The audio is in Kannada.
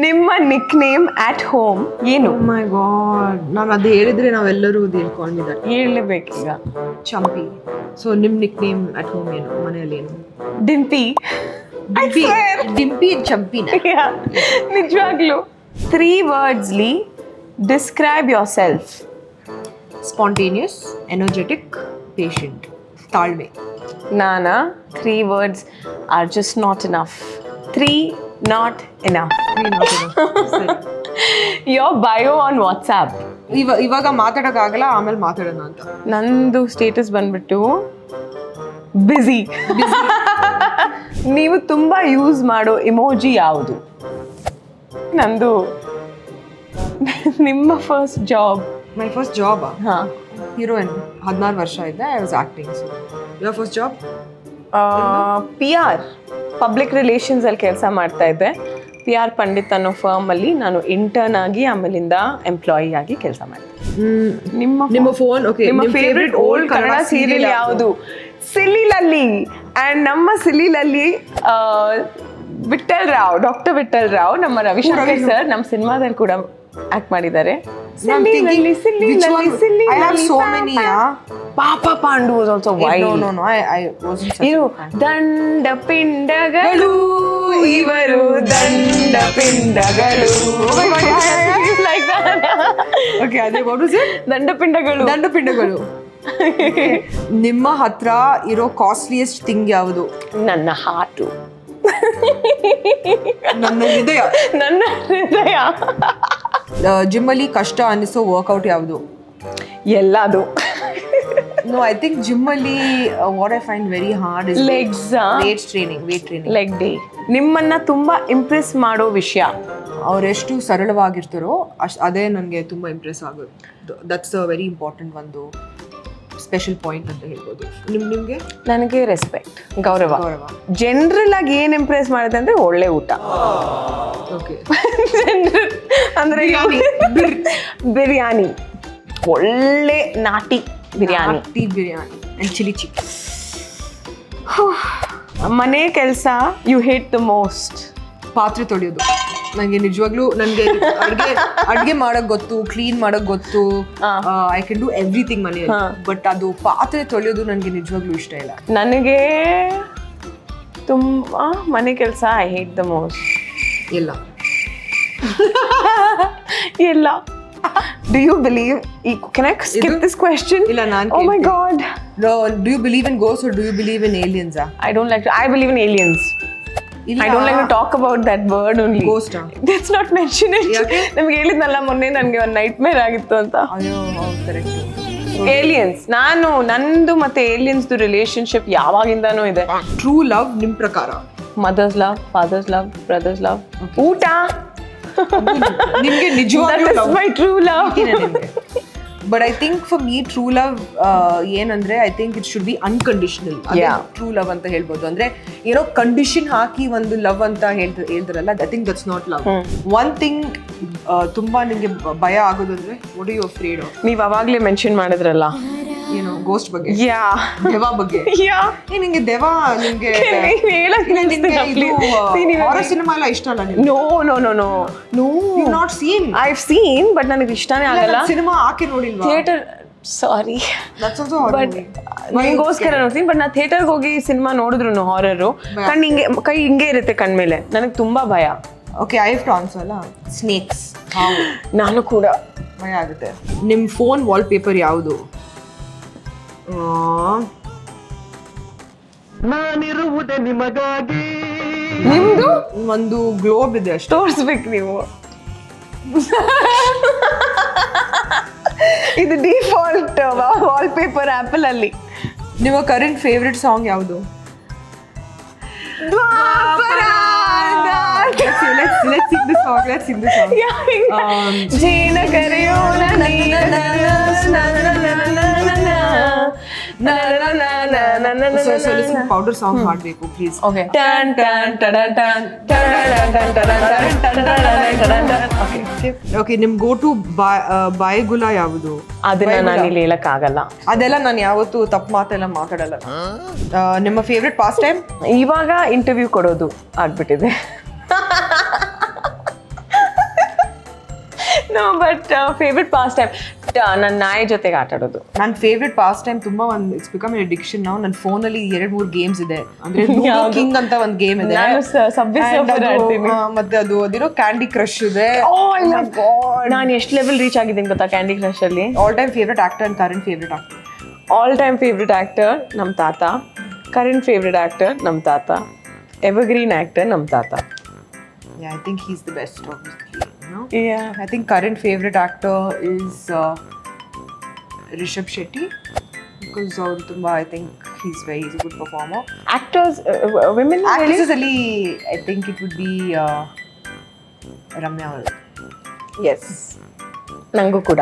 ನಿಮ್ಮ ನಿಕ್ ನೇಮ್ ಅಟ್ ಹೋಮ್ ಏನು? ಮೈ ಗಾಡ್, ನಾನು ಅದು ಹೇಳಿದ್ರೆ ನಾವೆಲ್ಲರೂ ತಿಳ್ಕೊಂಡಿದ್ದಾರೆ. ಹೇಳಲೇಬೇಕೀಗ. ಚಂಪಿ. ಸೊ ನಿಮ್ ನಿಕ್ ನೇಮ್ ಅಟ್ ಹೋಮ್ ಏನು, ಮನೆಯಲ್ಲಿ ಏನು? ಡಿಂಪಿ. ಡಿಂಪಿ ಚಂಪಿನ. ನಿಜವಾಗ್ಲು. 3 wordsಲಿ describe yourself. Spontaneous, energetic, patient. ತಾಳ್ಮೆ. ನಾನಾ 3 words are just not enough. 3 not enough. ಸರಿ. Your bio on WhatsApp. ಇವಾಗ ಮಾತಾಡೋಕ್ಕಾಗಲ್ಲ, ಆಮೇಲೆ ಮಾತಾಡೋಣ ಅಂತ. ನಂದು ಸ್ಟೇಟಸ್ ಬಂದ್ಬಿಟ್ಟು ಬ್ಯುಸಿ. ನೀವು ತುಂಬಾ ಯೂಸ್ ಮಾಡೋ ಇಮೋಜಿ ಯಾವುದು? ನಂದು ನಿಮ್ಮ first job. My first job ಹಾ, ಹೀರೋಯಿನ್. 16 ವರ್ಷ ಇದ್ದೆ. I was acting. So your first job? PR public relations ಅಲ್ಲಿ ಕೆಲಸ ಮಾಡ್ತಾ ಇದ್ದೆ. PR ಪಂಡಿತ್ ಅನ್ನೋ ಫರ್ಮ್ ಅಲ್ಲಿ ನಾನು ಇಂಟರ್ನ್ ಆಗಿ ಆಮೇಲಿಂದ ಎಂಪ್ಲಾಯಿ ಆಗಿ ಕೆಲಸ ಮಾಡಿದೆ. ನಿಮ್ಮ ಫೋನ್. ಓಕೆ, ನಿಮ್ಮ ಫೇವ್ರೆಟ್ ಓಲ್ಡ್ ಕನ್ನಡ ಸೀರಿಯಲ್ ಯಾವುದು? ಸಿಲಿಲಲ್ಲಿ. ಅಂಡ್ ನಮ್ಮ ಸಿಲಿಲಲ್ಲಿ ವಿಠಲ್ ರಾವ್, ಡಾಕ್ಟರ್ ವಿಠಲ್ ರಾವ್, ನಮ್ಮ ರವಿಶಂಕರ್ ಸರ್ ನಮ್ಮ ಸಿನಿಮಾದಲ್ಲಿ ಕೂಡ ಆಕ್ಟ್ ಮಾಡಿದ್ದಾರೆ. ಪಾಪ ಪಾಂಡು ವಾಸ್ ಆಲ್ಸೋ ವೈಲ್ಡ್. ಇದು ದಂಡ ಪಿಂಡಗಳು ಇವರು ದಂಡ ಪಿಂಡಗಳು. ಓಕೆ, ಅದೇ ವಾಟ್ ವಾಸ್ ಇಟ್? ದಂಡಪಿಂಡಗಳು. ದಂಡಪಿಂಡಗಳು. ನಿಮ್ಮ ಹತ್ರ ಇರೋ ಕಾಸ್ಟ್ಲಿಯೆಸ್ಟ್ ಥಿಂಗ್ ಯಾವುದು? ನನ್ನ ಹಾರ್ಟು. ನನ್ನ ಹೃದಯ. ನನ್ನ ಹೃದಯ. ಜಿಮ್ಮಲ್ಲಿ ಕಷ್ಟ ಅನಿಸೋ ವರ್ಕೌಟ್ ಯಾವುದು? ಎಲ್ಲದು. ನೋ, ಐ ಥಿಂಕ್ ಜಿಮ್ಮಲ್ಲಿ what I find very hard is legs. Weight training. Leg day. ನಿಮ್ಮನ್ನ ತುಂಬಾ ಇಂಪ್ರೆಸ್ ಮಾಡೋ ವಿಷಯ? ಅವರೆಷ್ಟು ಸರಳವಾಗಿರ್ತಾರೋ ಅದೇ ನನಗೆ ತುಂಬ ಇಂಪ್ರೆಸ್ ಆಗೋದು. ದಟ್ಸ್ ಅ ವೆರಿ ಇಂಪಾರ್ಟೆಂಟ್ ಒಂದು ಸ್ಪೆಷಲ್ ಪಾಯಿಂಟ್ ಅಂತ ಹೇಳ್ಬೋದು. ನಿಮಗೆ? ನನಗೆ ರೆಸ್ಪೆಕ್ಟ್, ಗೌರವ. ಜನರಲ್ ಆಗಿ ಏನ್ ಇಂಪ್ರೆಸ್ ಮಾಡುತ್ತೆ ಅಂದ್ರೆ ಒಳ್ಳೆ ಊಟ. ಓಕೆ. ಅಂದ್ರೆ ಬಿರಿಯಾನಿ, ಒಳ್ಳೆ ನಾಟಿ ಬಿರಿಯಾನಿ ಅಂಡ್ ಚಿಲ್ಲಿ ಚಿಕನ್. ಮನೆ ಕೆಲಸ ಯು ಹೇಟ್ ದ ಮೋಸ್ಟ್? ಪಾತ್ರೆ ತೊಳೆಯೋದು. ನನಗೆ ನಿಜವಾಗ್ಲೂ ಅಡ್ಗೆ ಮಾಡಕ್ ಗೊತ್ತು, ಕ್ಲೀನ್ ಮಾಡಕ್ ಗೊತ್ತು. ಐ ಕ್ಯಾನ್ ಡೂ ಎವ್ರಿಥಿಂಗ್ ಮನೆಯಲ್ಲಿ. ಬಟ್ ಅದು ಪಾತ್ರೆ ತೊಳೆಯೋದು ನನಗೆ ನಿಜವಾಗ್ಲೂ ಇಷ್ಟ ಇಲ್ಲ. ನನಗೆ ತುಂಬಾ ಮನೆ ಕೆಲಸ ಐ ಹೇಟ್ ದ ಮೋಸ್ಟ್. ಇಲ್ಲ. Do you believe? Can I skip this question? ಇಲ್ಲ, ನಾನು. Oh my god. No, do you believe in ghosts or do you believe in aliens? I don't like to. I believe in aliens. I don't like to talk about that word only. Ghost. Let's not mention it. ನಮ್ಗೆ ಹೇಳಿದ್ನಲ್ಲ ಮೊನ್ನೆ ನನಗೆ ಒಂದು ನೈಟ್ ಮೇರ್ ಆಗಿತ್ತು ಅಂತ. ಅಯ್ಯೋ, ಕರೆಕ್ಟ್. ಏಲಿಯನ್ಸ್. ನಂದು ಮತ್ತೆ ಏಲಿಯನ್ಸ್ದು ರಿಲೇಶನ್ಶಿಪ್ ಯಾವಾಗಿಂದಾನೂ ಇದೆ. ಟ್ರೂ ಲವ್ ನಿಮ್ ಪ್ರಕಾರ? Mother's love, father's love, brother's love. ಊಟ ನಿಮ್ಗೆ ನಿಜವಾಗ್ಲೂ my true love. But I think for me true love ಏನಂದ್ರೆ I think it should be unconditional. True love ಅಂತ ಹೇಳ್ಬೋದು. ಅಂದ್ರೆ ಏನೋ ಕಂಡೀಷನ್ ಹಾಕಿ ಒಂದು ಲವ್ ಅಂತ ಹೇಳ್ತಾರಲ್ಲ, I think that's not love. One thing ತುಂಬಾ ನಿಮ್ಗೆ ಭಯ ಆಗೋದು ಅಂದ್ರೆ what are you afraid of? ನೀವ್ ಅವಾಗ್ಲೇ ಮೆನ್ಷನ್ ಮಾಡಿದ್ರಲ್ಲ, ಏನು ಗೋಸ್ಟ್ ಬಗ್ಗೆ, ದೆವ್ವ ಬಗ್ಗೆ. ನಿಂಗೆ ದೆವ್ವ, ನಿಮ್ಗೆ ಹಾರರ್ ಸಿನಿಮಾ ಎಲ್ಲ ಇಷ್ಟ ಅಲ್ಲ? No, not seen. I have seen, but ನನಗೆ ಇಷ್ಟನೇ ಆಗಲ್ಲ. ಸಿನಿಮಾ ಹಾಕಿ ನೋಡಿಲ್ವಾ? ಥಿಯೇಟರ್, ಸಾರಿ, ಬಟ್ ನಿಂಗೋಸ್ಕರ ನೋಡ್ತೀನಿ. ಬಟ್ ನಾ ಥಿಯೇಟರ್ಗೆ ಹೋಗಿ ಸಿನಿಮಾ ನೋಡಿದ್ರು ಹಾರರು, ಕೈ ಹಿಂಗೆ ಇರುತ್ತೆ ಕಣ್ಮೇಲೆ. ನನಗೆ ತುಂಬಾ ಭಯ. Okay, I have to answer ಅಲ್ಲ. ಸ್ನೇಕ್ಸ್. ನಾನು ಕೂಡ ಭಯ ಆಗುತ್ತೆ. ನಿಮ್ಮ ಫೋನ್ ವಾಲ್ಪೇಪರ್ ಯಾವುದು? ನಾನಿರುವುದೇ ನಿಮಗಾಗಿ. ನಿಮ್ದು ಒಂದು ಗ್ಲೋಬ್ ಇದೆ ಅಷ್ಟು. ತೋರಿಸ್ಬೇಕು ನೀವು. ಇದು ಡಿಫಾಲ್ಟ್ ವಾಲ್ಪೇಪರ್ ಆಪಲ್ ಅಲ್ಲಿ. ನಿಮ್ಮ ಕರೆಂಟ್ ಫೇವ್ರೆಟ್ ಸಾಂಗ್ ಯಾವುದು? Let's sing the song. ಜೀನ ಕರೆಯೋಣ ಪೌಡರ್ ಸಾಂಗ್ ಮಾಡಬೇಕು ಪ್ಲೀಸ್. ಓಕೆ. ಓಕೆ, ನಿಮ್ ಗೋ ಟು ಬಾಯಿಗುಲ ಯಾವುದು? ಅದನ್ನ ನಾನು ಇಲ್ಲಿ ಹೇಳಕ್ಕಾಗಲ್ಲ. ಅದೆಲ್ಲ ನಾನು ಯಾವತ್ತೂ ತಪ್ಪು ಮಾತೆಲ್ಲ ಮಾತಾಡಲ್ಲ. ನಿಮ್ಮ ಫೇವ್ರೆಟ್ ಪಾಸ್ಟ್ ಟೈಮ್? ಇವಾಗ ಇಂಟರ್ವ್ಯೂ ಕೊಡೋದು ಆಗ್ಬಿಟ್ಟಿದೆ. No but favourite pastime ನನ್ನ ನಾಯಿ ಜೊತೆಗೆ ಆಟ ಆಡೋದು. ನನ್ನ ಫೇವ್ರೆಟ್ ಪಾಸ್ ಟೈಮ್ ತುಂಬಾ ಒಂದು ಇಟ್ಸ್ ಬಿಕಮ್ ಎನ್ ಅಡಿಕ್ಷನ್ ನಾವು. ನನ್ನ ಫೋನಲ್ಲಿ 2-3 ಗೇಮ್ಸ್ ಇದೆ. ಅಂದ್ರೆ ಕಿಂಗ್ ಅಂತ ಒಂದು ಗೇಮ್ ಇದೆ, ನಾನು ಸಬ್ವೆ ಸರ್ಫರ್ ಆಡ್ತೀನಿ. ಮತ್ತೆ ಅದು ಅದಿರೋ ಕ್ಯಾಂಡಿ ಕ್ರಶ್ ಇದೆ. ನಾನು ಎಷ್ಟು ಲೆವೆಲ್ ರೀಚ್ ಆಗಿದ್ದೀನಿ ಗೊತ್ತಾ ಕ್ಯಾಂಡಿ ಕ್ರಶ್ ಅಲ್ಲಿ. All time favourite actor and current favourite actor. All time favourite actor ನಮ್ಮ ತಾತ, ಕರೆಂಟ್ ಫೇವ್ರೆಟ್ ಆಕ್ಟರ್ ನಮ್ಮ ತಾತ, ಎವರ್ಗ್ರೀನ್ ಆಕ್ಟರ್ ನಮ್ಮ ತಾತ. Yeah, I think he's the best, obviously. No? Yeah. I think current favorite actor is Rishabh Shetty because I think he's a good performer. Actors, women. Actresses ali, I think it would be Ramya. Yes. ನಂಗೂ ಕೂಡ